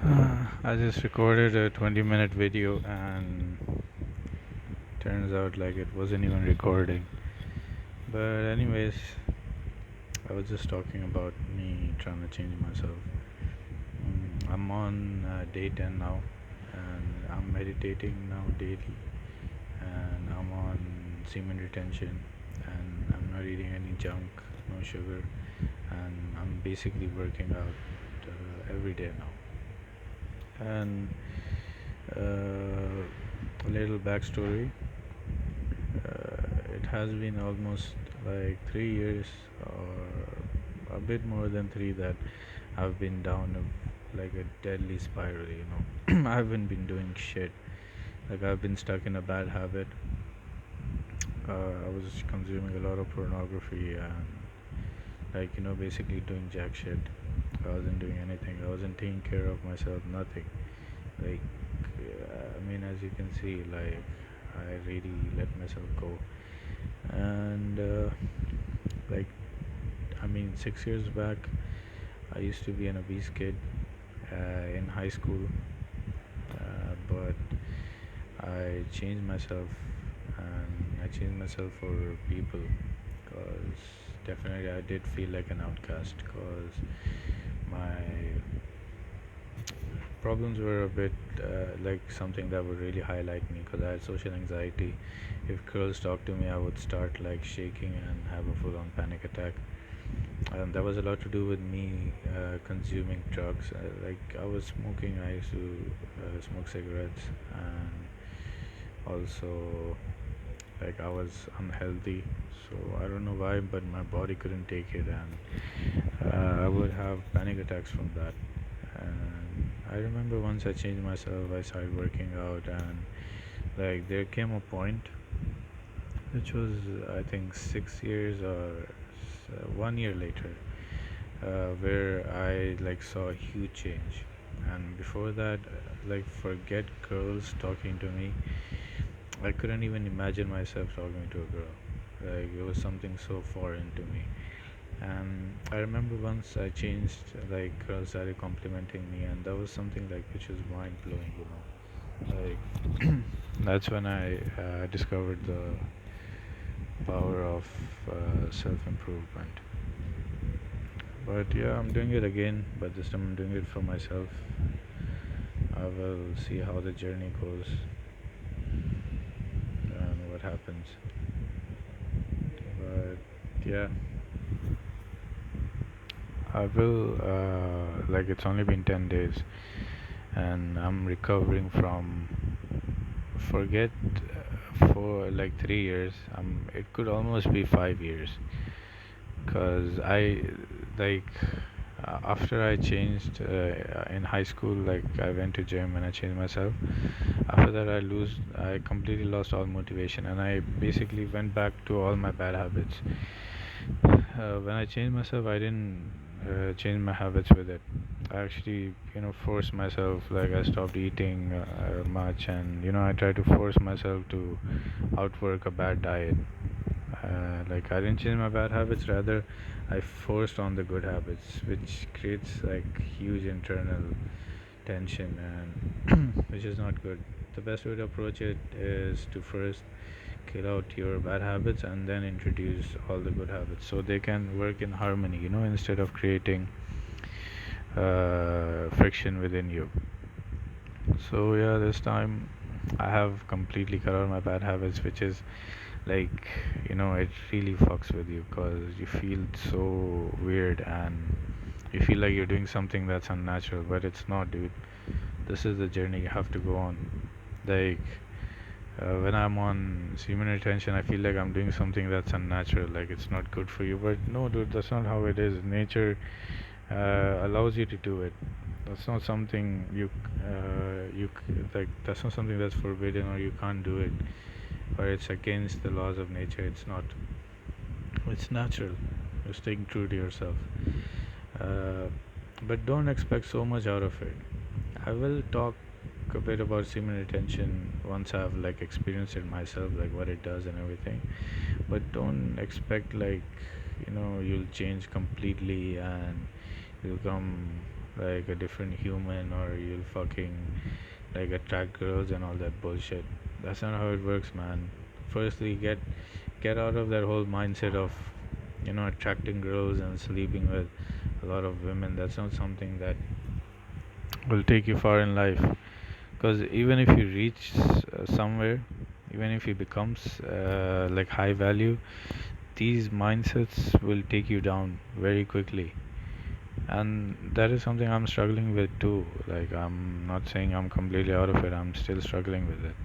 I just recorded a 20-minute video and turns out like it wasn't even recording. But anyways, I was just talking about me trying to change myself. I'm on day 10 now, and I'm meditating now daily, and I'm on semen retention, and I'm not eating any junk, no sugar, and I'm basically working out every day now. And a little backstory. It has been almost like 3 years or a bit more than three that I've been down like a deadly spiral, I haven't been doing shit. Like, I've been stuck in a bad habit. I was consuming a lot of pornography and, like, basically doing jack shit. I wasn't doing anything. I wasn't taking care of myself, nothing. Like, I mean, as you can see, like, I really let myself go. And, like, I mean, 6 years back, I used to be an obese kid in high school, but I changed myself, and I changed myself for people, because definitely I did feel like an outcast, because my problems were a bit like something that would really highlight me, because I had social anxiety. If girls talked to me, I would start like shaking and have a full on panic attack. That was a lot to do with me consuming drugs. Like, I was smoking, I used to smoke cigarettes, and also, like, I was unhealthy. So I don't know why, but my body couldn't take it, and I would have panic attacks from that. And I remember once I changed myself, I started working out, and like there came a point, which was I think 6 years or 1 year later, where I like saw a huge change. And before that, like, forget girls talking to me. I couldn't even imagine myself talking to a girl. Like, it was something so foreign to me. And I remember once I changed, like, girls started complimenting me, and that was something like which was mind blowing. Like, that's when I discovered the power of self improvement. But yeah, I'm doing it again, but this time I'm doing it for myself. I will see how the journey goes and what happens. But yeah, I will, like, it's only been 10 days, and I'm recovering from, forget, for like 3 years. It could almost be 5 years, because I, like, after I changed in high school, like, I went to gym and I changed myself. After that, I completely lost all motivation, and I basically went back to all my bad habits. When I changed myself, I didn't change my habits with it. I actually, forced myself. Like, I stopped eating much, and I tried to force myself to outwork a bad diet. Like, I didn't change my bad habits. Rather, I forced on the good habits, which creates like huge internal tension, and which is not good. The best way to approach it is to first kill out your bad habits and then introduce all the good habits, so they can work in harmony, instead of creating friction within you. So yeah, this time I have completely cut out my bad habits, which is like, it really fucks with you, because you feel so weird, and you feel like you're doing something that's unnatural, but it's not, dude. This is the journey you have to go on. Like, when I'm on semen retention, I feel like I'm doing something that's unnatural, like it's not good for you. But no, dude, that's not how it is. Nature allows you to do it. That's not something like, that's not something that's forbidden, or you can't do it, or it's against the laws of nature. It's not. It's natural. You're staying true to yourself. Uh, but don't expect so much out of it. I will talk a bit about semen retention once I've like experienced it myself, like what it does and everything. But don't expect like, you'll change completely and you'll come like a different human, or you'll fucking like attract girls and all that bullshit. That's not how it works, man. Firstly, get out of that whole mindset of attracting girls and sleeping with a lot of women. That's not something that will take you far in life. Because even if you reach somewhere, even if you becomes like high value, these mindsets will take you down very quickly. And that is something I'm struggling with too. Like, I'm not saying I'm completely out of it, I'm still struggling with it.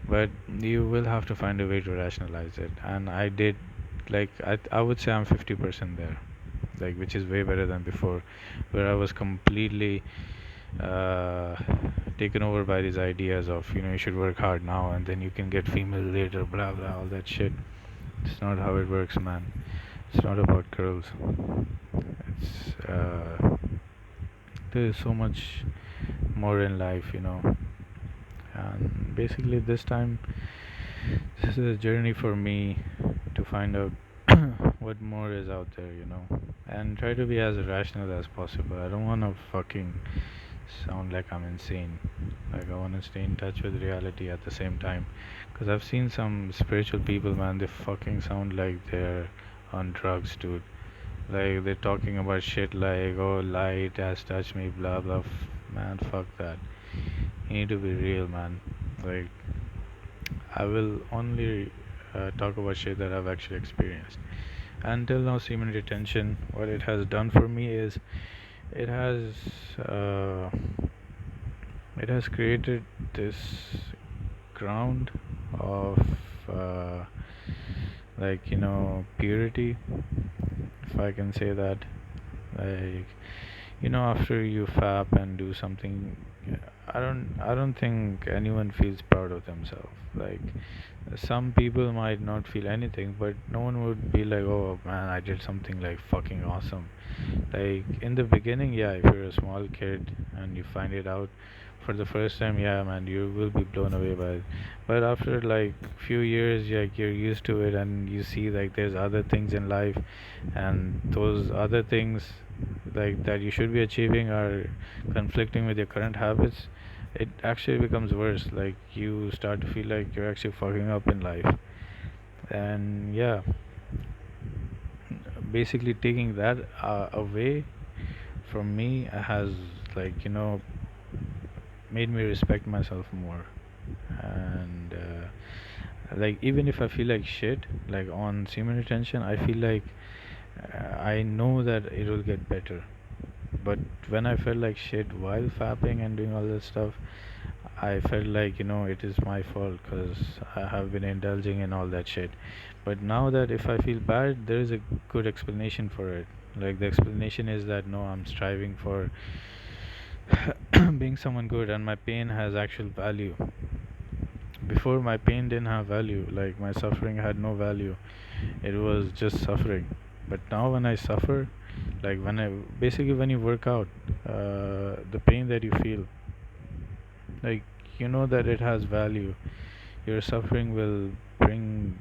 But you will have to find a way to rationalize it. And I did, like, I would say I'm 50% there, like, which is way better than before, where I was completely uh, taken over by these ideas of, you should work hard now and then you can get female later, blah blah, all that shit. It's not how it works, man. It's not about girls. It's there is so much more in life. And basically, this time, this is a journey for me to find out what more is out there, and try to be as rational as possible. I don't want to fucking sound like I'm insane. Like, I want to stay in touch with reality at the same time. Because I've seen some spiritual people, man, they fucking sound like they're on drugs, dude. Like, they're talking about shit like, oh, light has touched me, blah blah. Man, fuck that. You need to be real, man. Like, I will only talk about shit that I've actually experienced. Until now, semen retention, what it has done for me is it has uh, it has created this ground of uh, like purity, if I can say that. Like, after you fap and do something, I don't think anyone feels proud of themselves. Like, some people might not feel anything, but no one would be like, oh man, I did something like fucking awesome. Like, in the beginning, yeah, if you're a small kid and you find it out for the first time, yeah, man, you will be blown away by it. But after like few years, like, you're used to it, and you see like there's other things in life, and those other things like that you should be achieving are conflicting with your current habits. It actually becomes worse. Like, you start to feel like you're actually fucking up in life. And yeah, basically taking that away from me has, like, made me respect myself more. And like, even if I feel like shit, like on semen retention, I feel like I know that it will get better. But when I felt like shit while fapping and doing all that stuff, I felt like, it is my fault because I have been indulging in all that shit. But now that if I feel bad, there is a good explanation for it. Like, the explanation is that no, I'm striving for being someone good, and my pain has actual value. Before, my pain didn't have value, like, my suffering had no value, it was just suffering. But now when I suffer, like, when you work out, the pain that you feel, like, that it has value. Your suffering will bring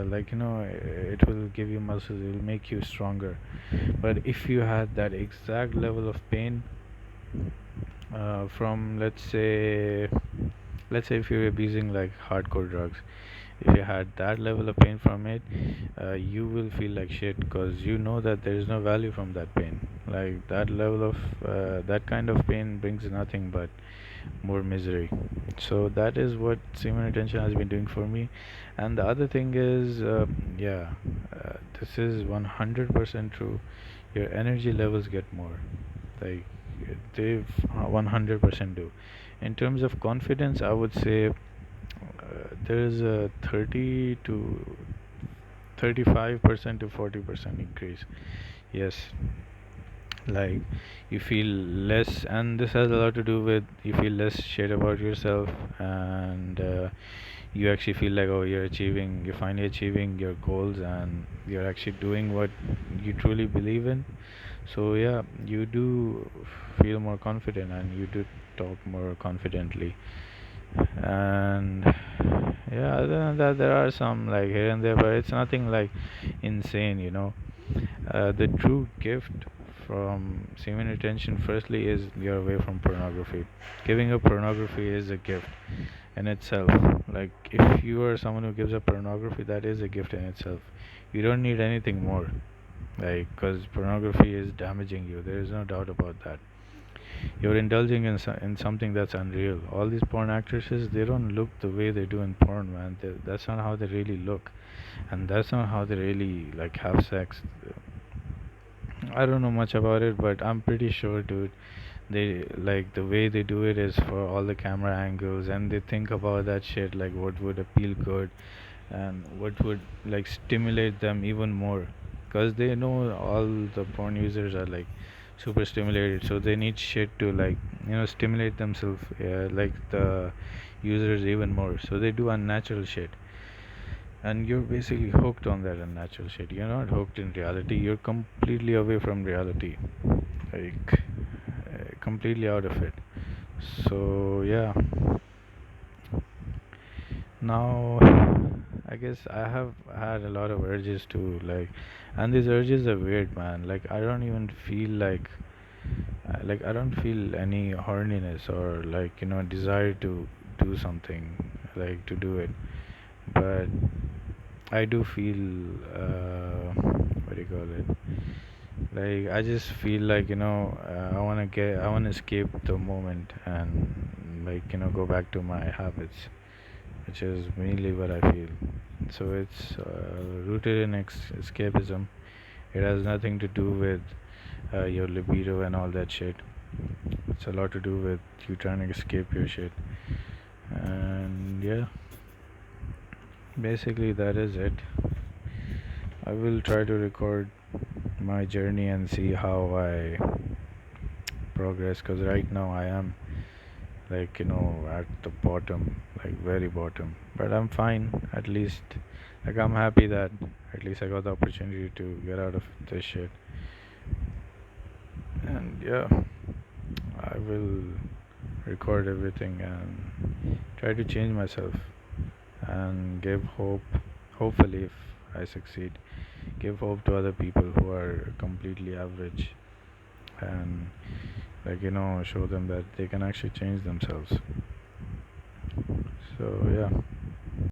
like, it will give you muscles, it will make you stronger. But if you had that exact level of pain from, let's say if you're abusing like hardcore drugs, if you had that level of pain from it, you will feel like shit because you know that there is no value from that pain. Like, that level of that kind of pain brings nothing but more misery. So that is what semen retention has been doing for me. And the other thing is, yeah, this is 100% true. Your energy levels get more. Like, they 100% do. In terms of confidence, I would say there is a 30 to 35% to 40% increase. Yes, like, you feel less, and this has a lot to do with you feel less shit about yourself, and you actually feel like, oh, you're finally achieving your goals, and you're actually doing what you truly believe in. So yeah, you do feel more confident, and you do talk more confidently. And yeah, other than that, there are some like here and there, but it's nothing like insane. The true gift from semen retention, firstly, is you're away from pornography. Giving up pornography is a gift in itself. Like, if you are someone who gives up pornography, that is a gift in itself. You don't need anything more. Like, because pornography is damaging you, there is no doubt about that. You're indulging in something that's unreal. All these porn actresses, they don't look the way they do in porn, man. That's not how they really look, and that's not how they really like have sex. I don't know much about it, but I'm pretty sure, dude. They like the way they do it is for all the camera angles, and they think about that shit, like what would appeal good and what would like stimulate them even more, because they know all the porn users are like super stimulated, so they need shit to like stimulate themselves, like the users even more, so they do unnatural shit, and you're basically hooked on that unnatural shit. You're not hooked in reality, you're completely away from reality, like completely out of it. So yeah, now I guess I have had a lot of urges to like, and these urges are weird, man. Like I don't even feel like I don't feel any horniness or like desire to do something, like to do it, but I do feel what do you call it, like I just feel like I want to escape the moment and like go back to my habits, which is mainly what I feel. So it's rooted in escapism. It has nothing to do with your libido and all that shit. It's a lot to do with you trying to escape your shit. And yeah, basically that is it. I will try to record my journey and see how I progress, because right now I am like at the bottom, like very bottom, but I'm fine at least. Like I'm happy that at least I got the opportunity to get out of this shit. And yeah, I will record everything and try to change myself and give hope, hopefully if I succeed, give hope to other people who are completely average, and like show them that they can actually change themselves. So yeah.